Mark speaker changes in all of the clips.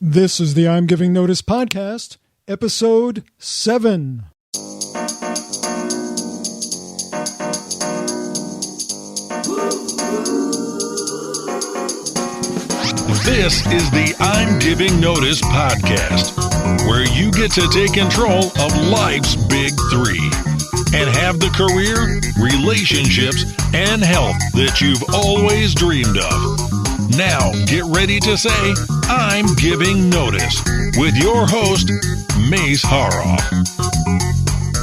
Speaker 1: This is the I'm Giving Notice podcast, episode 7.
Speaker 2: This is the I'm Giving Notice podcast, where you get to take control of life's big three and have the career, relationships, and health that you've always dreamed of. Now, get ready to say, I'm Giving Notice, with your host, Mace Haroff.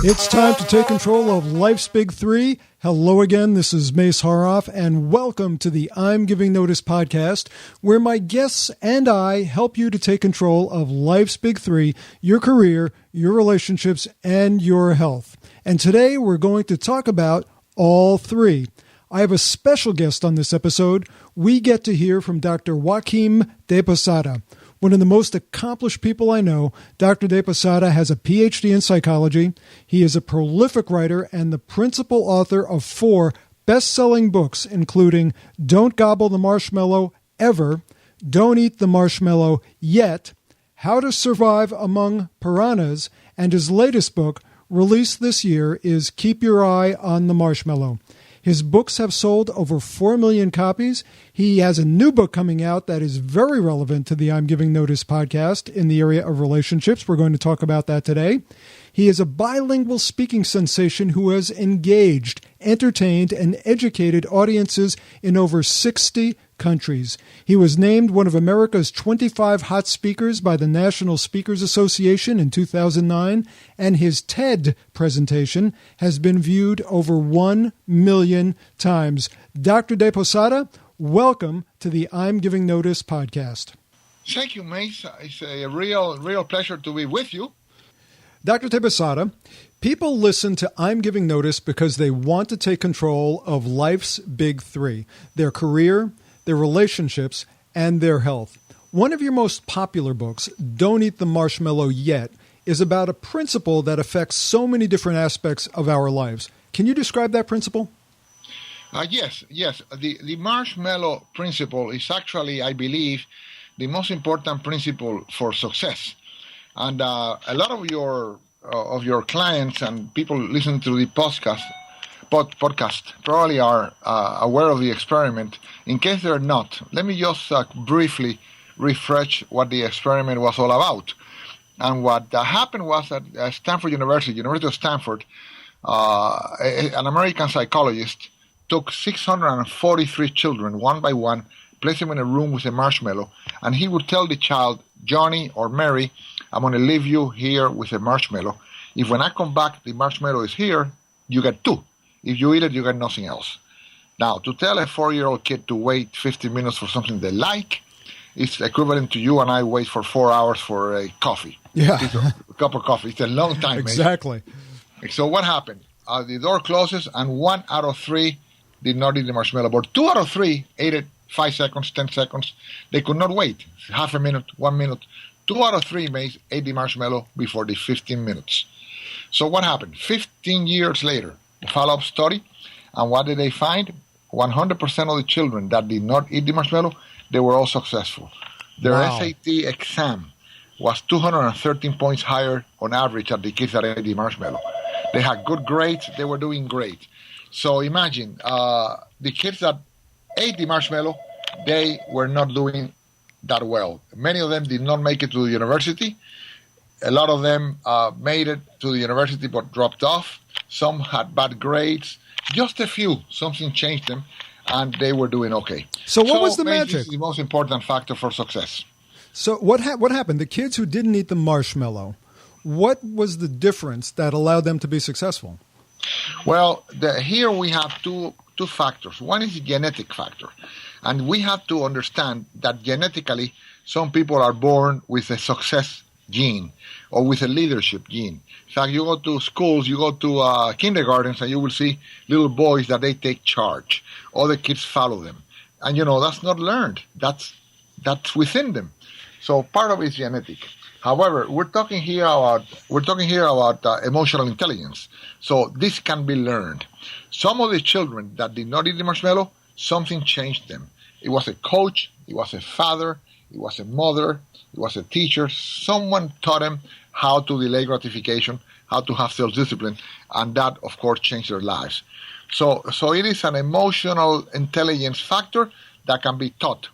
Speaker 1: It's time to take control of life's big three. Hello again, this is Mace Haroff, and welcome to the I'm Giving Notice podcast, where my guests and I help you to take control of life's big three, your career, your relationships, and your health. And today we're going to talk about all three. I have a special guest on this episode. We get to hear from Dr. Joachim de Posada. One of the most accomplished people I know, Dr. de Posada has a PhD in psychology. He is a prolific writer and the principal author of 4 best-selling books, including Don't Gobble the Marshmallow Ever, Don't Eat the Marshmallow Yet, How to Survive Among Piranhas, and his latest book, released this year, is Keep Your Eye on the Marshmallow. His books have sold over 4 million copies. He has a new book coming out that is very relevant to the I'm Giving Notice podcast in the area of relationships. We're going to talk about that today. He is a bilingual speaking sensation who has engaged, entertained, and educated audiences in over 60 countries. He was named one of America's 25 hot speakers by the National Speakers Association in 2009, and his TED presentation has been viewed over 1 million times. Dr. de Posada, welcome to the I'm Giving Notice podcast.
Speaker 3: Thank you, Mace. It's a real pleasure to be with you.
Speaker 1: Dr. de Posada, people listen to I'm Giving Notice because they want to take control of life's big three, their career, their relationships, and their health. One of your most popular books, Don't Eat the Marshmallow Yet, is about a principle that affects so many different aspects of our lives. Can you describe that principle?
Speaker 3: Yes. The Marshmallow Principle is actually, I believe, the most important principle for success. And a lot of your clients and people listening to the podcast probably are aware of the experiment. In case they're not, let me just briefly refresh what the experiment was all about. And what happened was that Stanford University of Stanford, an American psychologist, took 643 children, one by one, placed them in a room with a marshmallow, and he would tell the child, Johnny or Mary, I'm going to leave you here with a marshmallow. If when I come back, the marshmallow is here, you get 2. If you eat it, you get nothing else. Now, to tell a 4-year-old kid to wait 50 minutes for something they like, it's equivalent to you and I wait for 4 hours for a coffee.
Speaker 1: Yeah.
Speaker 3: A cup of coffee. It's a long time.
Speaker 1: Exactly.
Speaker 3: Mate. So what happened? The door closes and 1 out of 3 did not eat the marshmallow. But 2 out of 3 ate it 5 seconds, 10 seconds. They could not wait. Half a minute, 1 minute. 2 out of 3 ate the marshmallow before the 15 minutes. So what happened? 15 years later, a follow-up study, and what did they find? 100% of the children that did not eat the marshmallow, they were all successful. Their SAT exam was 213 points higher on average than the kids that ate the marshmallow. They had good grades. They were doing great. So imagine, the kids that ate the marshmallow, they were not doing that well. Many of them did not make it to the university. A lot of them made it to the university but dropped off. Some had bad grades. Just a few. Something changed them, and they were doing okay.
Speaker 1: So what was the magic?
Speaker 3: This is the most important factor for success.
Speaker 1: So what happened? The kids who didn't eat the marshmallow, what was the difference that allowed them to be successful?
Speaker 3: Well, here we have two factors. One is the genetic factor. And we have to understand that genetically, some people are born with a success gene or with a leadership gene. In fact, you go to schools, you go to kindergartens, and you will see little boys that they take charge. Other kids follow them. And, that's not learned. That's within them. So part of it is genetic. However, we're talking here about emotional intelligence. So this can be learned. Some of the children that did not eat the marshmallow, something changed them. It was a coach, it was a father, it was a mother, it was a teacher. Someone taught them how to delay gratification, how to have self-discipline, and that, of course, changed their lives. So it is an emotional intelligence factor that can be taught,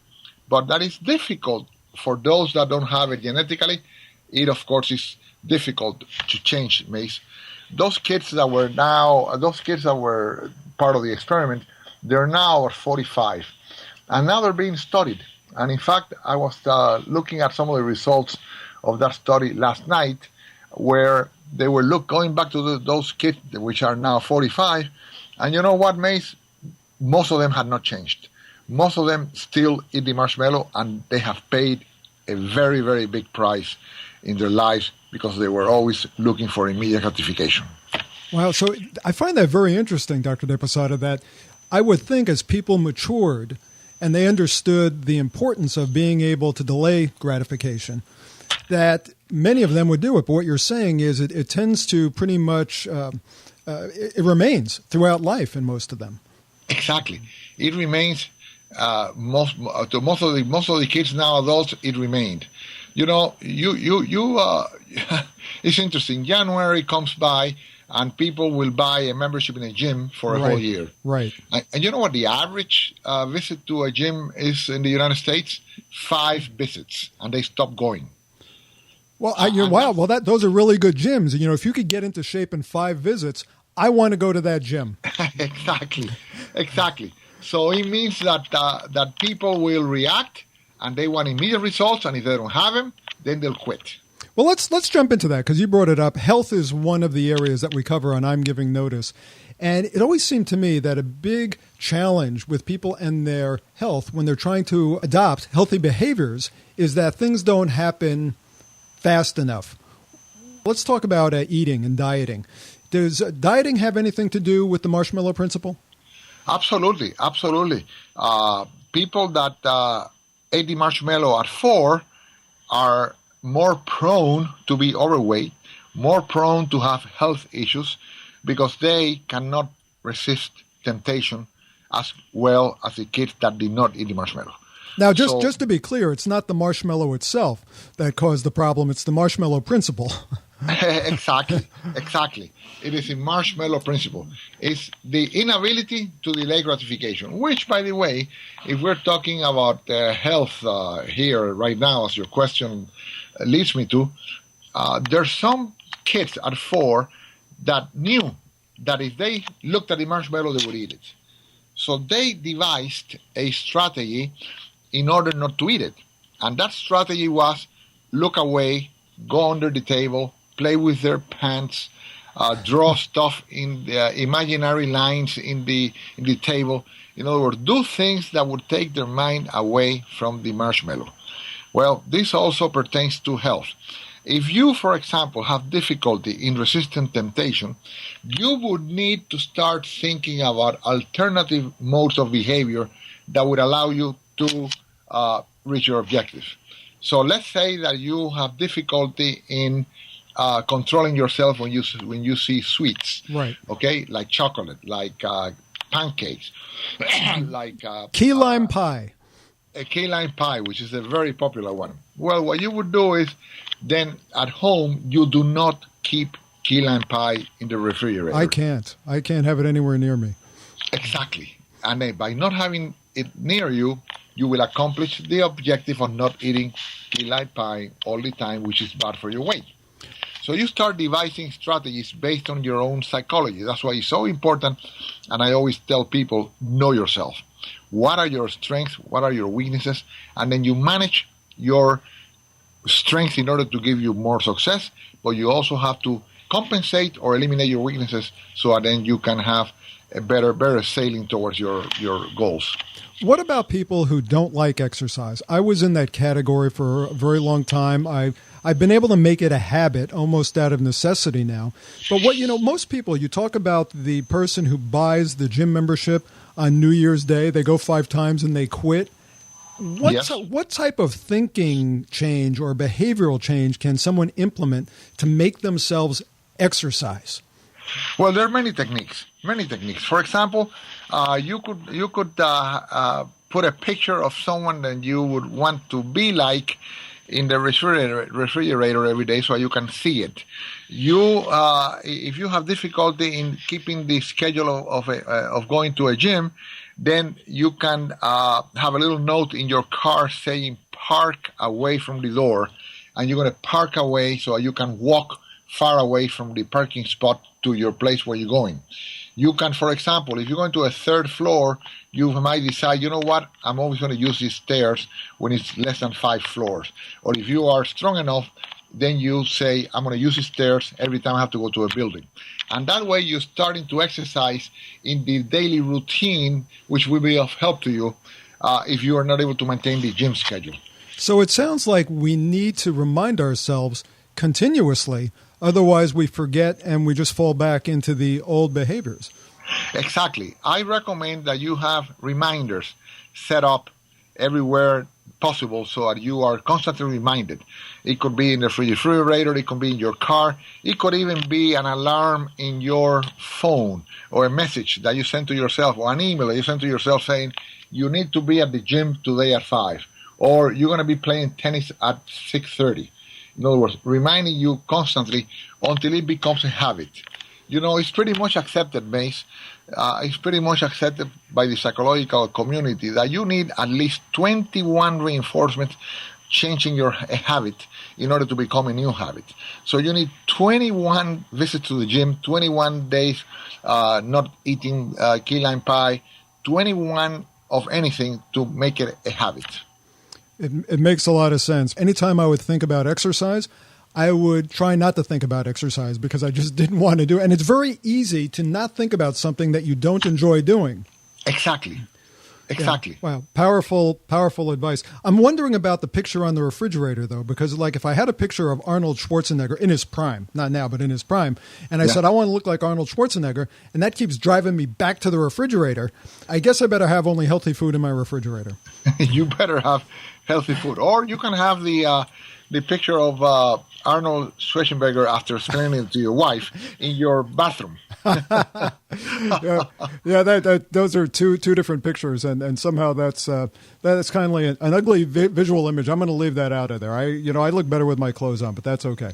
Speaker 3: but that is difficult for those that don't have it genetically. It, of course, is difficult to change, Mace. Those kids that were part of the experiment, they're now 45, and now they're being studied. And in fact, I was looking at some of the results of that study last night, where they were going back to those kids which are now 45, and you know what, Mace? Most of them had not changed. Most of them still eat the marshmallow, and they have paid a very, very big price in their lives because they were always looking for immediate gratification.
Speaker 1: Wow. So I find that very interesting, Dr. de Posada, that I would think as people matured and they understood the importance of being able to delay gratification, that many of them would do it. But what you're saying is it tends to pretty much, it remains throughout life in most of them.
Speaker 3: Exactly. It remains, most of the kids now, adults, it remained. You know, it's interesting. January comes by, and people will buy a membership in a gym for a whole year. Right. And you know what the average visit to a gym is in the United States? 5 visits, and they stop going.
Speaker 1: Well, wow. Well, those are really good gyms. You know, if you could get into shape in 5 visits, I want to go to that gym.
Speaker 3: Exactly. So it means that people will react, and they want immediate results, and if they don't have them, then they'll quit.
Speaker 1: Well, let's jump into that, because you brought it up. Health is one of the areas that we cover on I'm Giving Notice. And it always seemed to me that a big challenge with people and their health when they're trying to adopt healthy behaviors is that things don't happen fast enough. Let's talk about eating and dieting. Does dieting have anything to do with the Marshmallow Principle?
Speaker 3: Absolutely. People that ate the marshmallow at 4 are more prone to be overweight, more prone to have health issues, because they cannot resist temptation as well as the kids that did not eat the marshmallow.
Speaker 1: Now, just to be clear, it's not the marshmallow itself that caused the problem. It's the Marshmallow Principle.
Speaker 3: Exactly. It is a Marshmallow Principle. It's the inability to delay gratification, which, by the way, if we're talking about health here right now, as your question leads me to, there's some kids at 4 that knew that if they looked at the marshmallow, they would eat it. So they devised a strategy in order not to eat it. And that strategy was look away, go under the table, play with their pants, draw stuff in the imaginary lines in the table. In other words, do things that would take their mind away from the marshmallow. Well, this also pertains to health. If you, for example, have difficulty in resisting temptation, you would need to start thinking about alternative modes of behavior that would allow you to reach your objective. So let's say that you have difficulty in controlling yourself when you see sweets,
Speaker 1: right?
Speaker 3: Okay, like chocolate, like pancakes, like
Speaker 1: key lime pie.
Speaker 3: A key lime pie, which is a very popular one. Well, what you would do is then at home you do not keep key lime pie in the refrigerator.
Speaker 1: I can't have it anywhere near me.
Speaker 3: Exactly, and then by not having it near you, you will accomplish the objective of not eating key lime pie all the time, which is bad for your weight. So you start devising strategies based on your own psychology. That's why it's so important, and I always tell people, know yourself. What are your strengths? What are your weaknesses? And then you manage your strengths in order to give you more success, but you also have to compensate or eliminate your weaknesses so that then you can have a better sailing towards your goals.
Speaker 1: What about people who don't like exercise? I was in that category for a very long time. I've been able to make it a habit almost out of necessity now. But most people, you talk about the person who buys the gym membership on New Year's Day, they go 5 times and they quit. What type of thinking change or behavioral change can someone implement to make themselves exercise?
Speaker 3: Well, there are many techniques. For example, you could put put a picture of someone that you would want to be like in the refrigerator every day so you can see it. If you have difficulty in keeping the schedule of going to a gym, then you can have a little note in your car saying park away from the door, and you're going to park away so you can walk far away from the parking spot to your place where you're going. You can, for example, if you're going to a third floor, you might decide, you know what, I'm always going to use these stairs when it's less than 5 floors. Or if you are strong enough, then you say, I'm going to use the stairs every time I have to go to a building. And that way you're starting to exercise in the daily routine, which will be of help to you if you are not able to maintain the gym schedule.
Speaker 1: So it sounds like we need to remind ourselves continuously, otherwise we forget and we just fall back into the old behaviors.
Speaker 3: Exactly. I recommend that you have reminders set up everywhere possible so that you are constantly reminded. It could be in the refrigerator, it could be in your car, it could even be an alarm in your phone or a message that you send to yourself or an email that you send to yourself saying you need to be at the gym today at 5 or you're going to be playing tennis at 6:30. In other words, reminding you constantly until it becomes a habit. You know, it's pretty much accepted, Mace. It's pretty much accepted by the psychological community that you need at least 21 reinforcements changing your habit in order to become a new habit. So you need 21 visits to the gym, 21 days not eating key lime pie, 21 of anything to make it a habit.
Speaker 1: It makes a lot of sense. Anytime I would think about exercise, I would try not to think about exercise because I just didn't want to do it. And it's very easy to not think about something that you don't enjoy doing.
Speaker 3: Exactly. Exactly.
Speaker 1: Yeah. Wow. Powerful advice. I'm wondering about the picture on the refrigerator, though, because like if I had a picture of Arnold Schwarzenegger in his prime, not now, but in his prime, and I said, I want to look like Arnold Schwarzenegger, and that keeps driving me back to the refrigerator, I guess I better have only healthy food in my refrigerator.
Speaker 3: You better have healthy food. Or you can have the picture of Arnold Schwarzenegger after explaining it to your wife in your bathroom.
Speaker 1: Those are two different pictures, and somehow that's kind of an ugly visual image. I'm going to leave that out of there. I look better with my clothes on, but that's okay.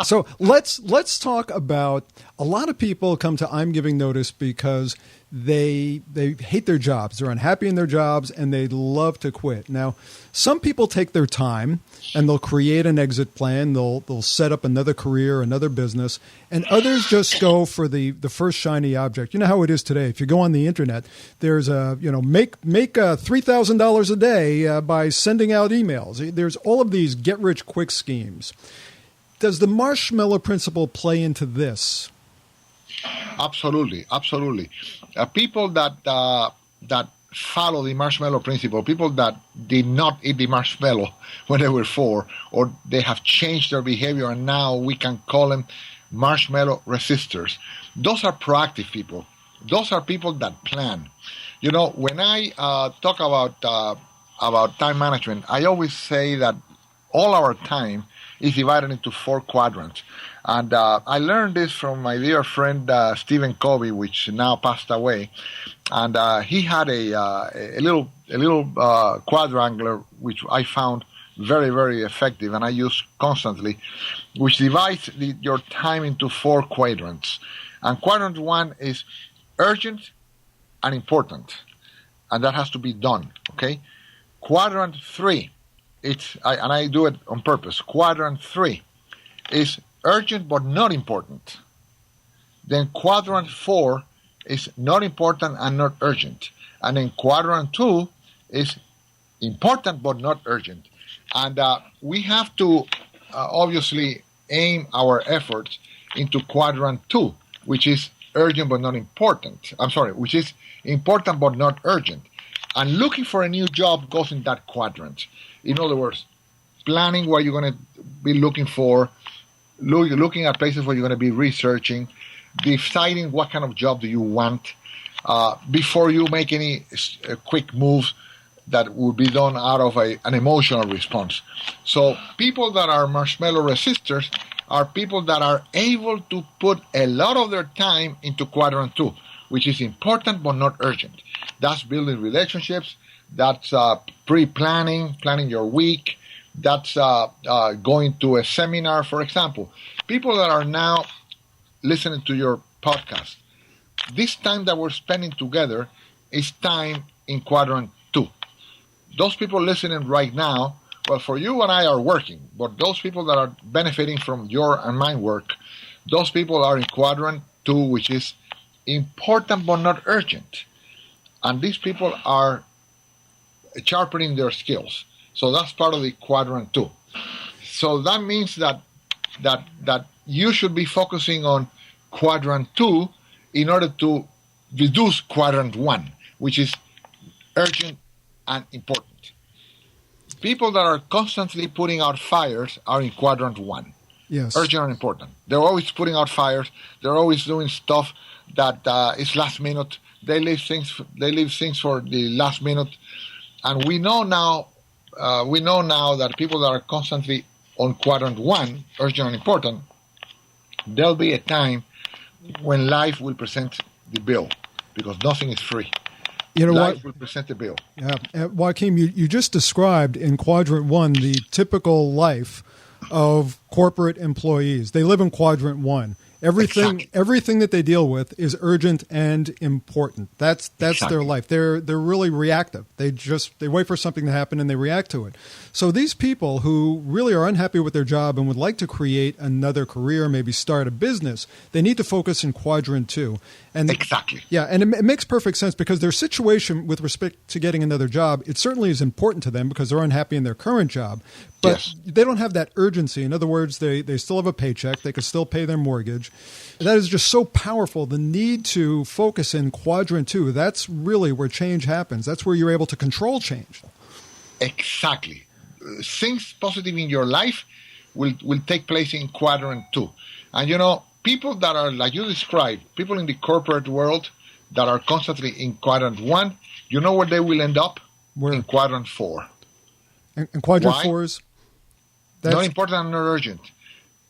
Speaker 1: So let's talk about, a lot of people come to I'm Giving Notice because they hate their jobs. They're unhappy in their jobs and they love to quit. Now, some people take their time and they'll create an exit plan. They'll set up another career, another business, and others just go for the first shiny object. You know how it is today. If you go on the internet, there's make $3,000 a day by sending out emails. There's all of these get rich quick schemes. Does the Marshmallow Principle play into this?
Speaker 3: Absolutely. People that follow the Marshmallow Principle, people that did not eat the marshmallow when they were 4, or they have changed their behavior and now we can call them marshmallow-resistors. Those are proactive people. Those are people that plan. You know, when I talk about time management, I always say that all our time is divided into 4 quadrants. And I learned this from my dear friend Stephen Covey, which now passed away. And he had a little quadrangular, which I found very, very effective, and I use constantly, which divides your time into 4 quadrants. And quadrant 1 is urgent and important, and that has to be done. Okay. Quadrant 3, I do it on purpose. Quadrant 3 is urgent but not important. Then quadrant 4 is not important and not urgent. And then quadrant 2 is important but not urgent. And we have to obviously aim our efforts into quadrant 2, which is urgent but not important. Which is important but not urgent. And looking for a new job goes in that quadrant. In other words, planning what you're going to be looking for, looking at places where you're going to be researching, deciding what kind of job do you want before you make any quick moves that will be done out of an emotional response. So people that are marshmallow resistors are people that are able to put a lot of their time into quadrant 2, which is important but not urgent. That's building relationships, That's pre-planning, planning your week. That's going to a seminar, for example. People that are now listening to your podcast, this time that we're spending together is time in quadrant 2. Those people listening right now, well, for you and I are working, but those people that are benefiting from your and my work, those people are in quadrant 2, which is important but not urgent. And these people are sharpening their skills. So that's part of the quadrant 2. So that means that you should be focusing on quadrant 2 in order to reduce quadrant 1, which is urgent and important. People that are constantly putting out fires are in quadrant 1.
Speaker 1: Yes.
Speaker 3: Urgent and important. They're always putting out fires. They're always doing stuff that is last minute. They leave things for the last minute. And we know now that people that are constantly on quadrant 1, urgent and important, there'll be a time when life will present the bill, because nothing is free.
Speaker 1: You know
Speaker 3: life
Speaker 1: what?
Speaker 3: will present the bill.
Speaker 1: Yeah. Joachim, you just described in quadrant 1 the typical life of corporate employees. They live in quadrant 1. Everything that they deal with is urgent and important. That's their life. They're really reactive. They wait for something to happen and they react to it. So these people who really are unhappy with their job and would like to create another career, maybe start a business, they need to focus in quadrant 2. And
Speaker 3: exactly.
Speaker 1: Yeah, and it makes perfect sense because their situation with respect to getting another job, it certainly is important to them because they're unhappy in their current job. But
Speaker 3: yes.
Speaker 1: They don't have that urgency. In other words, they still have a paycheck. They can still pay their mortgage. That is just so powerful. The need to focus in quadrant 2, that's really where change happens. That's where you're able to control change.
Speaker 3: Exactly. Things positive in your life will take place in quadrant 2. And people that are, like you described, people in the corporate world that are constantly in quadrant 1, you know where they will end up?
Speaker 1: Where?
Speaker 3: In quadrant 4.
Speaker 1: And quadrant
Speaker 3: Why?
Speaker 1: 4 is?
Speaker 3: Not important and not urgent.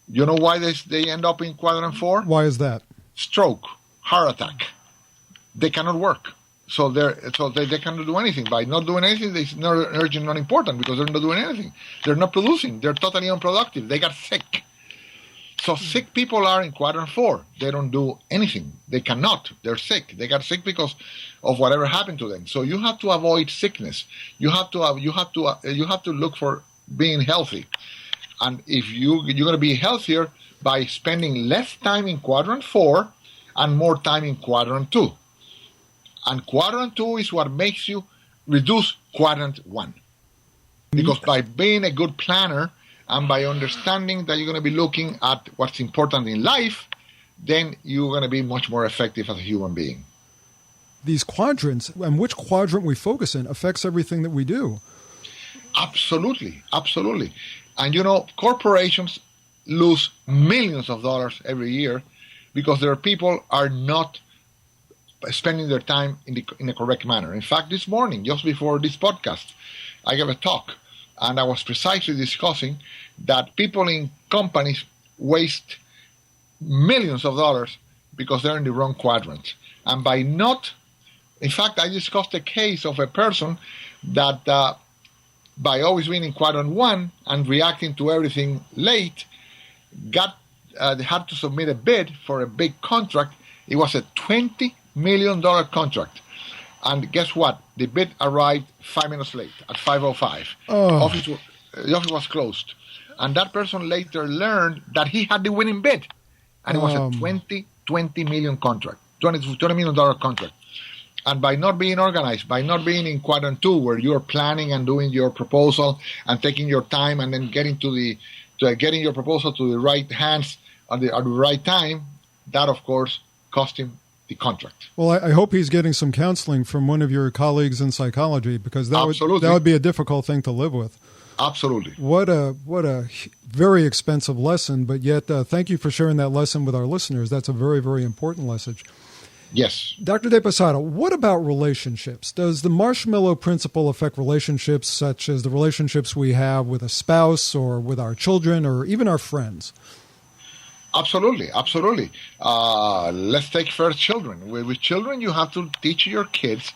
Speaker 3: You know why they end up in quadrant 4?
Speaker 1: Why is that?
Speaker 3: Stroke, heart attack. They cannot work. So they cannot do anything. By not doing anything, it's not urgent, not important, because they're not doing anything. They're not producing. They're totally unproductive. They got sick. So sick people are in quadrant 4. They don't do anything. They cannot. They're sick. They got sick because of whatever happened to them. So you have to avoid sickness. You have to look for being healthy. And if you're going to be healthier by spending less time in quadrant 4 and more time in quadrant 2. And quadrant 2 is what makes you reduce quadrant 1. Because by being a good planner and by understanding that you're going to be looking at what's important in life, then you're going to be much more effective as a human being.
Speaker 1: These quadrants, and which quadrant we focus in, affects everything that we do.
Speaker 3: Absolutely. Absolutely. And corporations lose millions of dollars every year because their people are not spending their time in a correct manner. In fact, this morning, just before this podcast, I gave a talk, and I was precisely discussing that people in companies waste millions of dollars because they're in the wrong quadrant. And in fact, I discussed a case of a person that by always being in quadrant 1 and reacting to everything late, they had to submit a bid for a big contract. It was a $20 million contract. And guess what? The bid arrived 5 minutes late at 5:05. The office was closed. And that person later learned that he had the winning bid. And it was a $20 million contract, $20 million contract. And by not being organized, by not being in quadrant 2, where you're planning and doing your proposal and taking your time and then getting your proposal to the right hands at the right time, that of course cost him the contract.
Speaker 1: Well, I hope he's getting some counseling from one of your colleagues in psychology, because that would be a difficult thing to live with.
Speaker 3: Absolutely.
Speaker 1: What a very expensive lesson, but yet thank you for sharing that lesson with our listeners. That's a very, very important message.
Speaker 3: Yes.
Speaker 1: Dr. de Posada, what about relationships? Does the Marshmallow Principle affect relationships, such as the relationships we have with a spouse or with our children or even our friends?
Speaker 3: Absolutely, absolutely. Let's take first children. With children, you have to teach your kids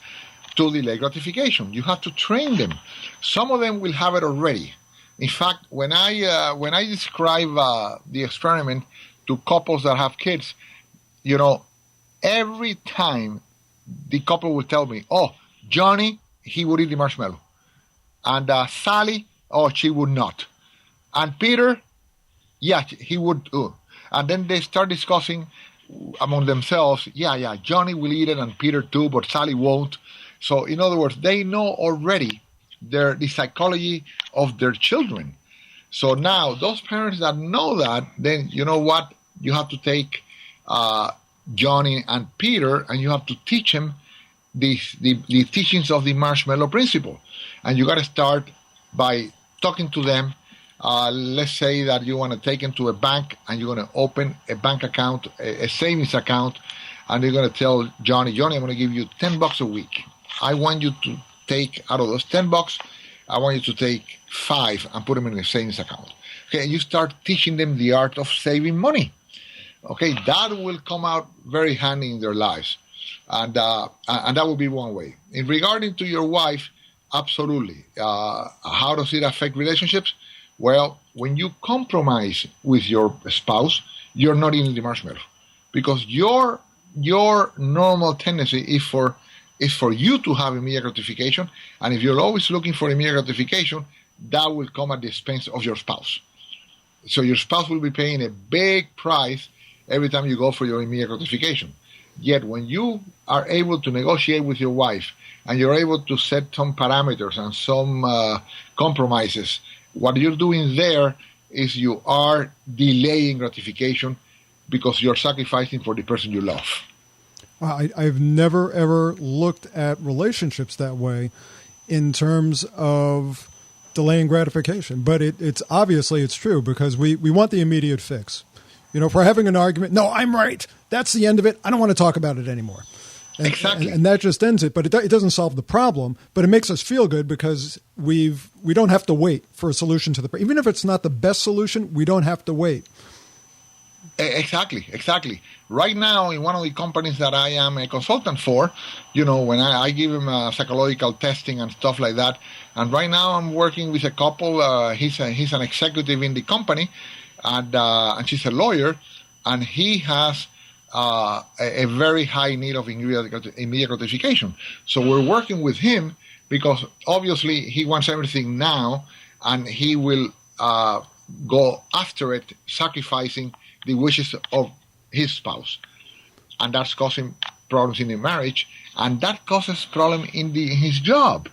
Speaker 3: to delay gratification. You have to train them. Some of them will have it already. In fact, when I describe the experiment to couples that have kids, every time the couple will tell me, "Oh, Johnny, he would eat the marshmallow," and Sally, "Oh, she would not," and Peter, "Yeah, he would." And then they start discussing among themselves, yeah, Johnny will eat it and Peter too, but Sally won't. So in other words, they know already the psychology of their children. So now those parents that know that, then you know what? You have to take Johnny and Peter and you have to teach them the teachings of the Marshmallow Principle. And you got to start by talking to them. Let's say that you want to take them to a bank and you're going to open a bank account, a savings account, and you're going to tell Johnny, I'm going to give you $10 a week. I want you to take out of those $10, I want you to take 5 and put them in a savings account. Okay, and you start teaching them the art of saving money. Okay, that will come out very handy in their lives, and that will be one way. In regarding to your wife, absolutely. How does it affect relationships? Well, when you compromise with your spouse, you're not eating the marshmallow, because your normal tendency is for you to have immediate gratification, and if you're always looking for immediate gratification, that will come at the expense of your spouse. So your spouse will be paying a big price every time you go for your immediate gratification. Yet when you are able to negotiate with your wife and you're able to set some parameters and some compromises, what you're doing there is you are delaying gratification because you're sacrificing for the person you love.
Speaker 1: I've never, ever looked at relationships that way in terms of delaying gratification. But it's obviously it's true, because we want the immediate fix. If we're having an argument, no, I'm right. That's the end of it. I don't want to talk about it anymore.
Speaker 3: Exactly.
Speaker 1: And that just ends it. But it doesn't solve the problem. But it makes us feel good because we don't have to wait for a solution to the problem. Even if it's not the best solution, we don't have to wait.
Speaker 3: Exactly. Right now, in one of the companies that I am a consultant for, when I give them psychological testing and stuff like that, and right now I'm working with a couple. He's an executive in the company, and she's a lawyer, and he has a very high need of immediate gratification. So we're working with him because obviously he wants everything now, and he will go after it, sacrificing the wishes of his spouse, and that's causing problems in the marriage, and that causes problem in his job.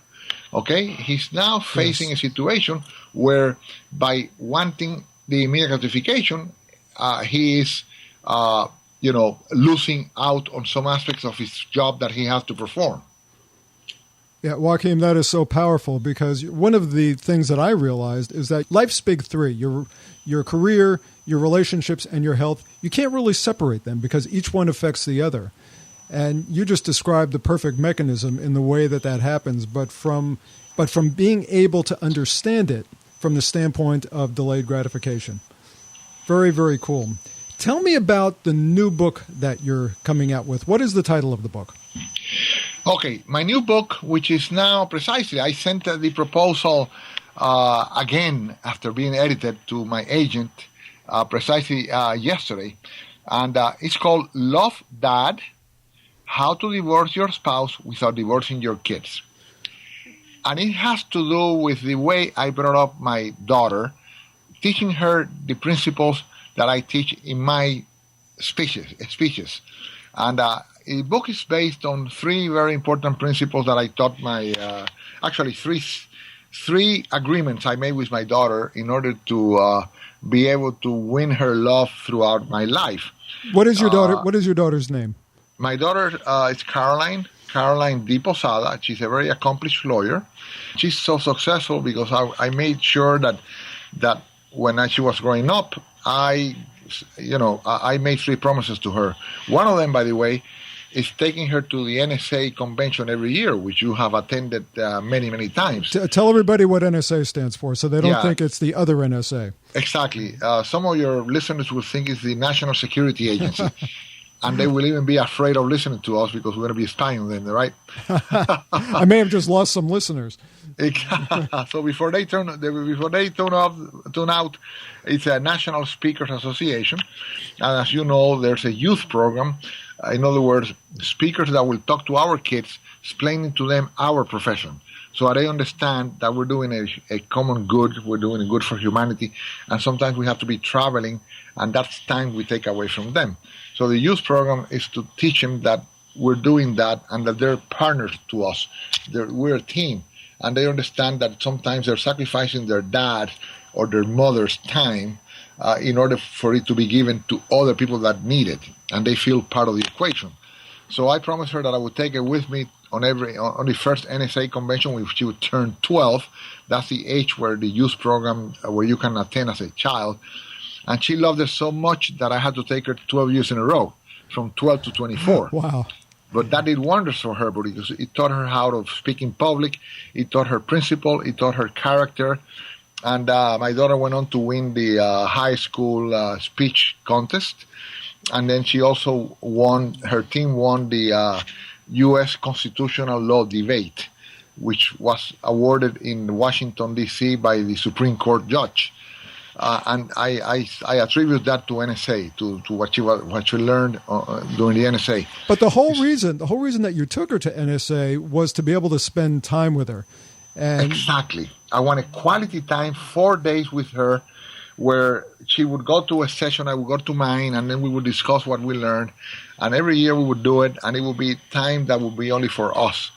Speaker 3: Okay, he's now facing a situation where by wanting the immediate gratification, he is losing out on some aspects of his job that he has to perform.
Speaker 1: Yeah, Joachim, that is so powerful, because one of the things that I realized is that life's big three: your career, your relationships, and your health. You can't really separate them because each one affects the other. And you just described the perfect mechanism in the way that happens, but from being able to understand it from the standpoint of delayed gratification. Very, very cool. Tell me about the new book that you're coming out with. What is the title of the book?
Speaker 3: Okay, my new book, which is now precisely, I sent the proposal again after being edited to my agent precisely yesterday. And it's called Love, Dad, How to Divorce Your Spouse Without Divorcing Your Kids. And it has to do with the way I brought up my daughter, teaching her the principles that I teach in my speeches. And the book is based on 3 very important principles that I taught my, actually three agreements I made with my daughter in order to be able to win her love throughout my life.
Speaker 1: What is your daughter? What is your daughter's name?
Speaker 3: My daughter is Caroline de Posada. She's a very accomplished lawyer. She's so successful because I made sure that when she was growing up, I made 3 promises to her. One of them, by the way, is taking her to the NSA convention every year, which you have attended many, many times.
Speaker 1: Tell everybody what NSA stands for so they don't think it's the other NSA.
Speaker 3: Exactly. Some of your listeners will think it's the National Security Agency. And they will even be afraid of listening to us because we're going to be spying on them, right?
Speaker 1: I may have just lost some listeners.
Speaker 3: So before they tune out, it's a National Speakers Association, and as you know, there's a youth program. In other words, speakers that will talk to our kids, explaining to them our profession, so they understand that we're doing a common good, we're doing a good for humanity, and sometimes we have to be traveling, and that's time we take away from them. So the youth program is to teach them that we're doing that and that they're partners to us. We're a team. And they understand that sometimes they're sacrificing their dad or their mother's time in order for it to be given to other people that need it. And they feel part of the equation. So I promised her that I would take her with me on the first NSA convention when she would turn 12. That's the age where the youth program, where you can attend as a child. And she loved it so much that I had to take her 12 years in a row, from 12 to 24.
Speaker 1: Wow.
Speaker 3: But that did wonders for her because it taught her how to speak in public. It taught her principle. It taught her character. And my daughter went on to win the high school speech contest. And then she also her team won the U.S. Constitutional Law debate, which was awarded in Washington, D.C. by the Supreme Court judge. And I attribute that to NSA, to what she learned during the NSA.
Speaker 1: But the whole reason that you took her to NSA was to be able to spend time with her. And
Speaker 3: exactly. I wanted quality time, 4 days with her, where she would go to a session, I would go to mine, and then we would discuss what we learned. And every year we would do it, and it would be time that would be only for us.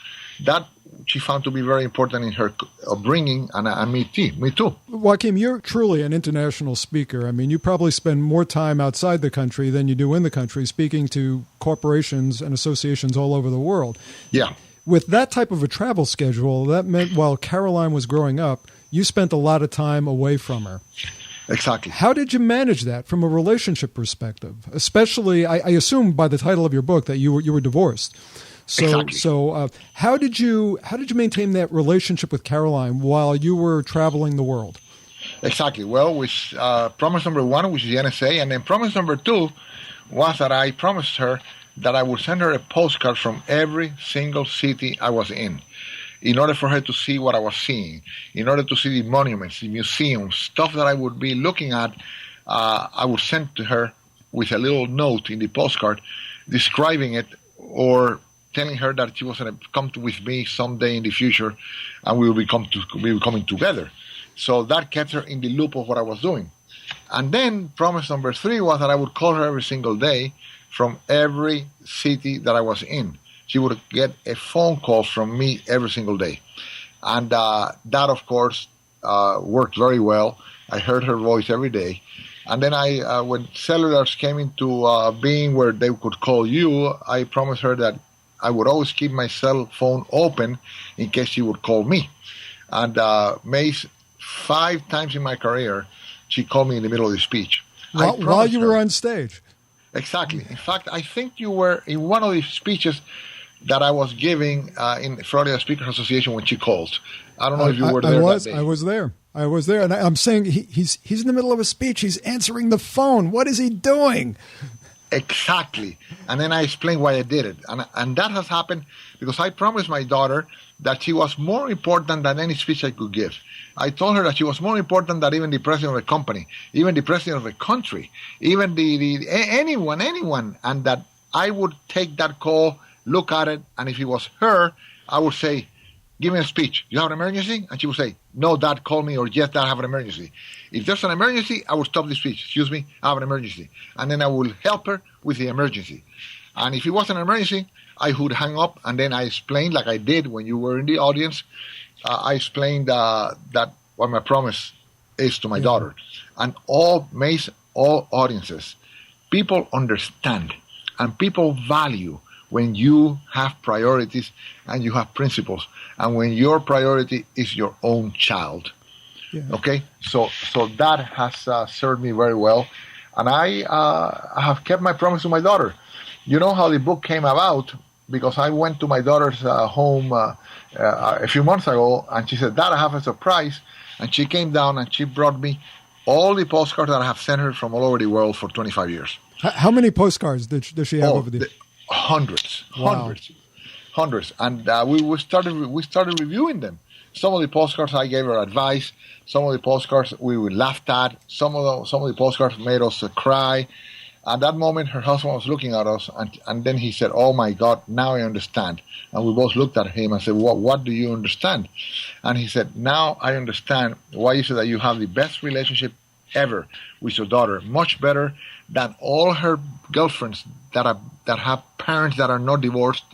Speaker 3: That she found to be very important in her upbringing, and me too.
Speaker 1: Joachim, you're truly an international speaker. I mean, you probably spend more time outside the country than you do in the country speaking to corporations and associations all over the world.
Speaker 3: Yeah.
Speaker 1: With that type of a travel schedule, that meant while Caroline was growing up, you spent a lot of time away from her.
Speaker 3: Exactly.
Speaker 1: How did you manage that from a relationship perspective? Especially, I assume by the title of your book that you were divorced. So how did you maintain that relationship with Caroline while you were traveling the world?
Speaker 3: Exactly. Well, with promise number 1, which is the NSA, and then promise number 2 was that I promised her that I would send her a postcard from every single city I was in order for her to see what I was seeing, in order to see the monuments, the museums, stuff that I would be looking at. I would send to her with a little note in the postcard describing it, or telling her that she was going to come with me someday in the future, and we will be coming together. So that kept her in the loop of what I was doing. And then promise number 3 was that I would call her every single day from every city that I was in. She would get a phone call from me every single day. And that, of course, worked very well. I heard her voice every day. And then when cellulars came into being where they could call you, I promised her that I would always keep my cell phone open in case she would call me. And Mace, 5 times in my career, she called me in the middle of the speech.
Speaker 1: While you were on stage?
Speaker 3: Exactly. In fact, I think you were in one of the speeches that I was giving in Florida Speakers Association when she called. I don't know if you were there that day.
Speaker 1: I was there. And I'm saying he's in the middle of a speech. He's answering the phone. What is he doing?
Speaker 3: Exactly. And then I explained why I did it. And that has happened because I promised my daughter that she was more important than any speech I could give. I told her that she was more important than even the president of the company, even the president of the country, even anyone. And that I would take that call, look at it, and if it was her, I would say, give me a speech. You have an emergency? And she would say, no, Dad, call me, or yes, Dad, I have an emergency. If there's an emergency, I will stop the speech. Excuse me, I have an emergency. And then I will help her with the emergency. And if it wasn't an emergency, I would hang up, and then I explained, like I did when you were in the audience, I explained that what my promise is to my daughter. And all audiences, people understand, and people value when you have priorities and you have principles, and when your priority is your own child. Yeah. Okay? So that has served me very well. And I have kept my promise to my daughter. You know how the book came about? Because I went to my daughter's home a few months ago, and she said, Dad, I have a surprise. And she came down and she brought me all the postcards that I have sent her from all over the world for 25 years.
Speaker 1: How many postcards does she have over the years?
Speaker 3: Hundreds.
Speaker 1: Wow.
Speaker 3: Hundreds. And we started reviewing them. Some of the postcards I gave her advice. Some of the postcards we laughed at. Some of the postcards made us cry. At that moment, her husband was looking at us, and then he said, "Oh my God, now I understand." And we both looked at him and said, "What do you understand?" And he said, "Now I understand why you said that you have the best relationship ever with your daughter, much better than all her girlfriends that have parents that are not divorced.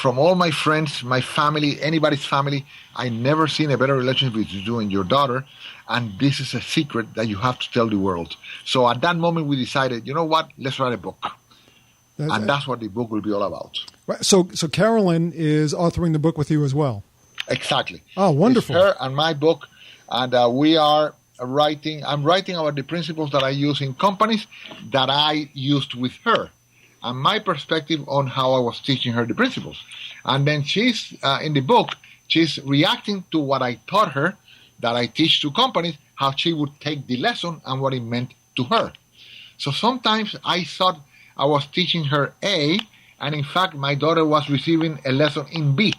Speaker 3: From all my friends, my family, anybody's family, I never seen a better relationship with you and your daughter. And this is a secret that you have to tell the world." So at that moment, we decided, you know what? Let's write a book. That's what the book will be all about.
Speaker 1: Right. So Carolyn is authoring the book with you as well.
Speaker 3: Exactly.
Speaker 1: Oh, wonderful.
Speaker 3: It's her and my book. And we are writing. I'm writing about the principles that I use in companies that I used with her, and my perspective on how I was teaching her the principles. And then she's, in the book, she's reacting to what I taught her, that I teach to companies, how she would take the lesson and what it meant to her. So sometimes I thought I was teaching her A, and in fact, my daughter was receiving a lesson in B.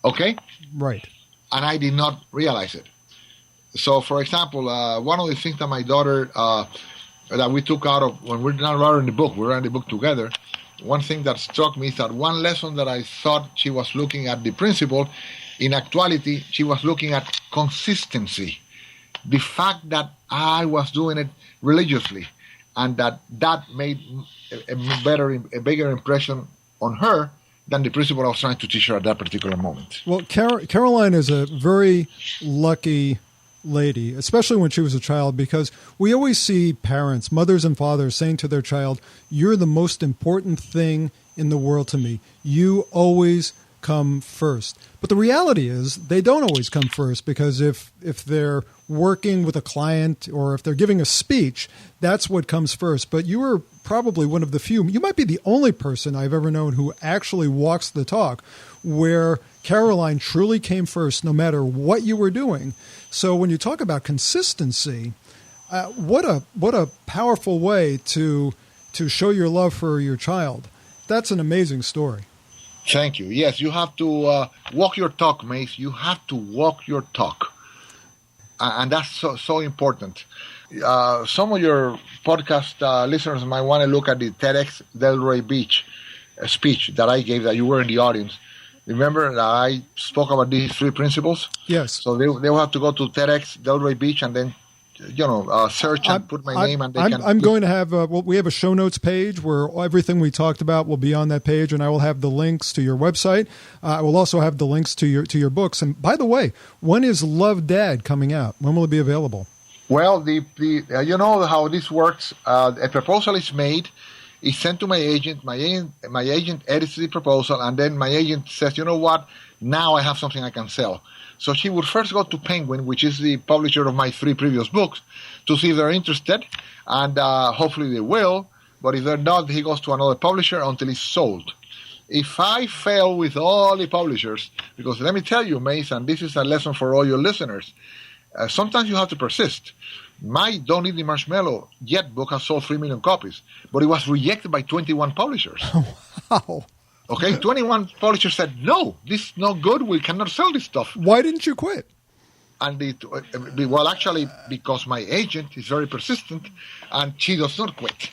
Speaker 3: Okay?
Speaker 1: Right.
Speaker 3: And I did not realize it. So, for example, one of the things that my daughter, that we took out of, when we're not writing the book, we're writing the book together, one thing that struck me is that one lesson that I thought she was looking at the principle, in actuality, she was looking at consistency. The fact that I was doing it religiously, and that made a bigger impression on her than the principle I was trying to teach her at that particular moment.
Speaker 1: Well, Caroline is a very lucky lady, especially when she was a child, because we always see parents, mothers and fathers, saying to their child, "You're the most important thing in the world to me. You always come first." But the reality is they don't always come first, because if they're working with a client or if they're giving a speech, that's what comes first. But you are probably one of the few, you might be the only person I've ever known who actually walks the talk, where Caroline truly came first no matter what you were doing. So when you talk about consistency, what a powerful way to show your love for your child. That's an amazing story.
Speaker 3: Thank you. Yes, you have to walk your talk, Mace. You have to walk your talk. And that's so important. Some of your podcast listeners might want to look at the TEDx Delray Beach speech that I gave, that you were in the audience. Remember that I spoke about these 3 principles?
Speaker 1: Yes.
Speaker 3: So they will have to go to TEDx Delray Beach and then, search and put my name, and they can.
Speaker 1: I'm going to have. We have a show notes page where everything we talked about will be on that page, and I will have the links to your website. I will also have the links to your books. And by the way, when is Love Dad coming out? When will it be available?
Speaker 3: Well, the you know how this works. A proposal is made. It's sent to my agent. My agent edits the proposal, and then my agent says, "You know what? Now I have something I can sell." So she would first go to Penguin, which is the publisher of my 3 previous books, to see if they're interested, and hopefully they will. But if they're not, he goes to another publisher until it's sold. If I fail with all the publishers, because let me tell you, Mace, and this is a lesson for all your listeners, sometimes you have to persist. My Don't Eat the Marshmallow Yet book has sold 3 million copies, but it was rejected by 21 publishers.
Speaker 1: Wow.
Speaker 3: Okay, 21 publishers said, "No, this is not good. We cannot sell this stuff."
Speaker 1: Why didn't you quit?
Speaker 3: And well, actually, because my agent is very persistent, and she does not quit.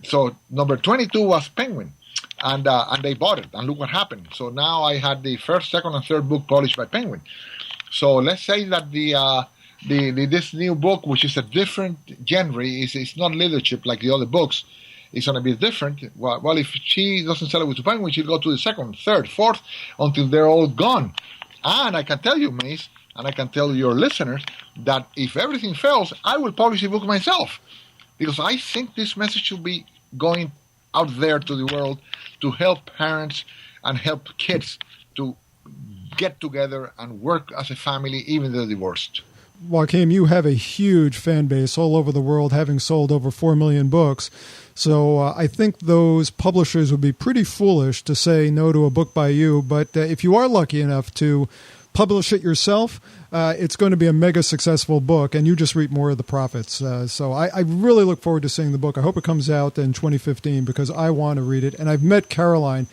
Speaker 3: So number 22 was Penguin, and they bought it. And look what happened. So now I had the first, second, and third book published by Penguin. So let's say that this new book, which is a different genre, is not leadership like the other books. It's going to be different. Well, if she doesn't sell it with Penguin, she'll go to the second, third, fourth, until they're all gone. And I can tell you, Mace, and I can tell your listeners, that if everything fails, I will publish a book myself. Because I think this message should be going out there to the world to help parents and help kids to get together and work as a family, even though they're divorced.
Speaker 1: Joachim, you have a huge fan base all over the world, having sold over 4 million books. So I think those publishers would be pretty foolish to say no to a book by you. But if you are lucky enough to publish it yourself, it's going to be a mega successful book, and you just reap more of the profits. So I really look forward to seeing the book. I hope it comes out in 2015 because I want to read it. And I've met Caroline.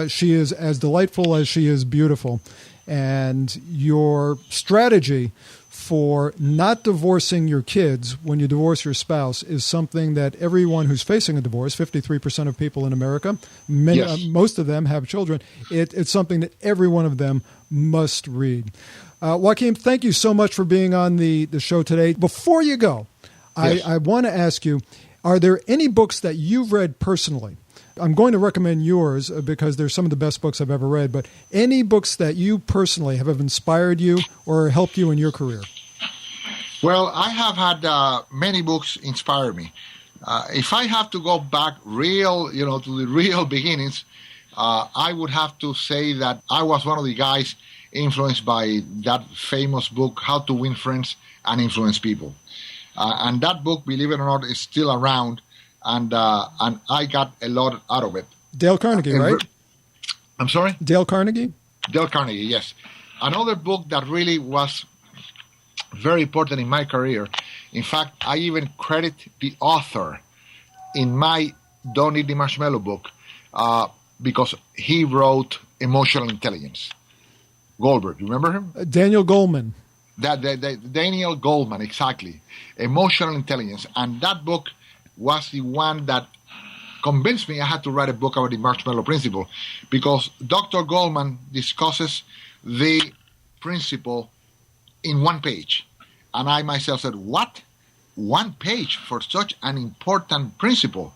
Speaker 1: She is as delightful as she is beautiful. And your strategy for not divorcing your kids when you divorce your spouse is something that everyone who's facing a divorce, 53% of people in America, most of them have children, it's something that every one of them must read. Joachim, thank you so much for being on the show today. Before you go, I want to ask you, are there any books that you've read personally? I'm going to recommend yours because they're some of the best books I've ever read, but any books that you personally have inspired you or helped you in your career?
Speaker 3: Well, I have had many books inspire me. If I have to go back to the real beginnings, I would have to say that I was one of the guys influenced by that famous book, How to Win Friends and Influence People. And that book, believe it or not, is still around. And I got a lot out of it.
Speaker 1: Dale Carnegie, right?
Speaker 3: I'm sorry?
Speaker 1: Dale Carnegie?
Speaker 3: Dale Carnegie, yes. Another book that really was very important in my career. In fact, I even credit the author in my Don't Eat the Marshmallow book because he wrote Emotional Intelligence. Goldberg, you remember him?
Speaker 1: Daniel Goleman.
Speaker 3: Daniel Goleman, exactly. Emotional Intelligence. And that book was the one that convinced me I had to write a book about the Marshmallow Principle because Dr. Goleman discusses the principle in one page. And I myself said, what? One page for such an important principle?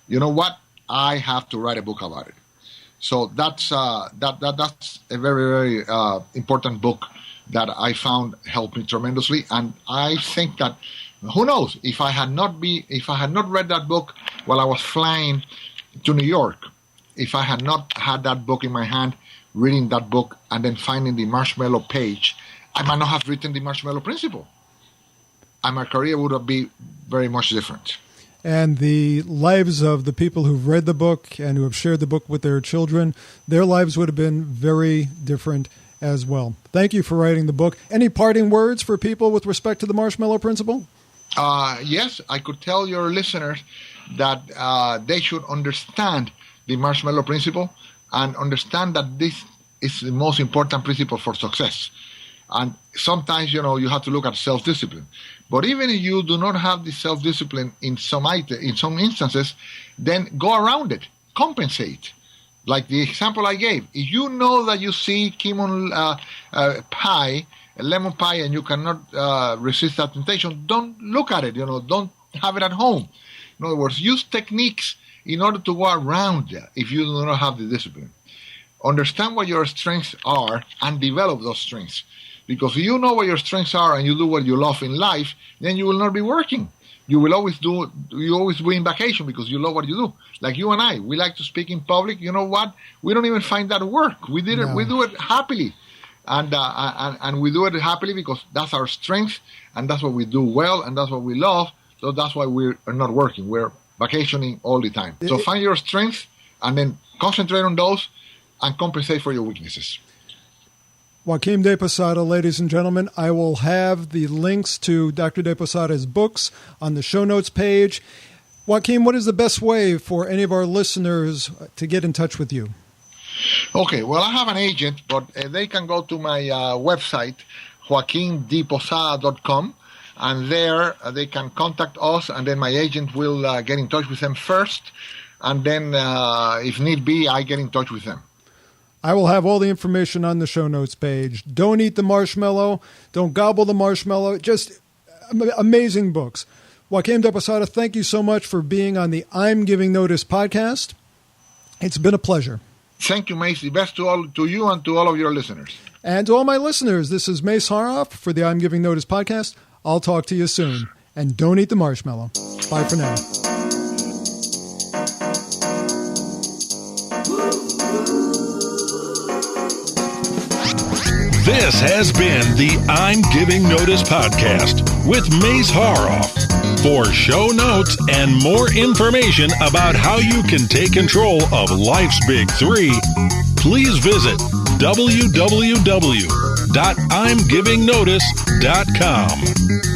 Speaker 3: You know what? I have to write a book about it. So that's a very, very important book that I found helped me tremendously. And I think that who knows, if I had not read that book while I was flying to New York, if I had not had that book in my hand, reading that book and then finding the marshmallow page, I might not have written the Marshmallow Principle. And my career would have been very much different.
Speaker 1: And the lives of the people who've read the book and who have shared the book with their children, their lives would have been very different as well. Thank you for writing the book. Any parting words for people with respect to the Marshmallow Principle?
Speaker 3: Yes, I could tell your listeners that they should understand the Marshmallow Principle and understand that this is the most important principle for success. And sometimes, you have to look at self-discipline. But even if you do not have the self-discipline in some instances, then go around it, compensate. Like the example I gave, if you know that you see lemon pie, and you cannot resist that temptation, don't look at it, don't have it at home. In other words, use techniques in order to go around it if you do not have the discipline. Understand what your strengths are and develop those strengths. Because if you know what your strengths are and you do what you love in life, then you will not be working. You always be in vacation because you love what you do. Like you and I, we like to speak in public. You know what? We don't even find that work. We do it happily. And we do it happily because that's our strength and that's what we do well and that's what we love. So that's why we're not working. We're vacationing all the time. So find your strengths and then concentrate on those and compensate for your weaknesses.
Speaker 1: Joachim de Posada, ladies and gentlemen, I will have the links to Dr. de Posada's books on the show notes page. Joachim, what is the best way for any of our listeners to get in touch with you?
Speaker 3: Okay, well, I have an agent, but they can go to my website, joaquindeposada.com, and there they can contact us, and then my agent will get in touch with them first, and then if need be, I get in touch with them.
Speaker 1: I will have all the information on the show notes page. Don't eat the marshmallow. Don't gobble the marshmallow. Just amazing books. Joachim de Posada, thank you so much for being on the I'm Giving Notice podcast. It's been a pleasure.
Speaker 3: Thank you, Mace. The best to you and to all of your listeners.
Speaker 1: And to all my listeners, this is Mace Haroff for the I'm Giving Notice podcast. I'll talk to you soon. And don't eat the marshmallow. Bye for now.
Speaker 2: This has been the I'm Giving Notice podcast with Mace Haroff. For show notes and more information about how you can take control of life's big three, please visit www.imgivingnotice.com.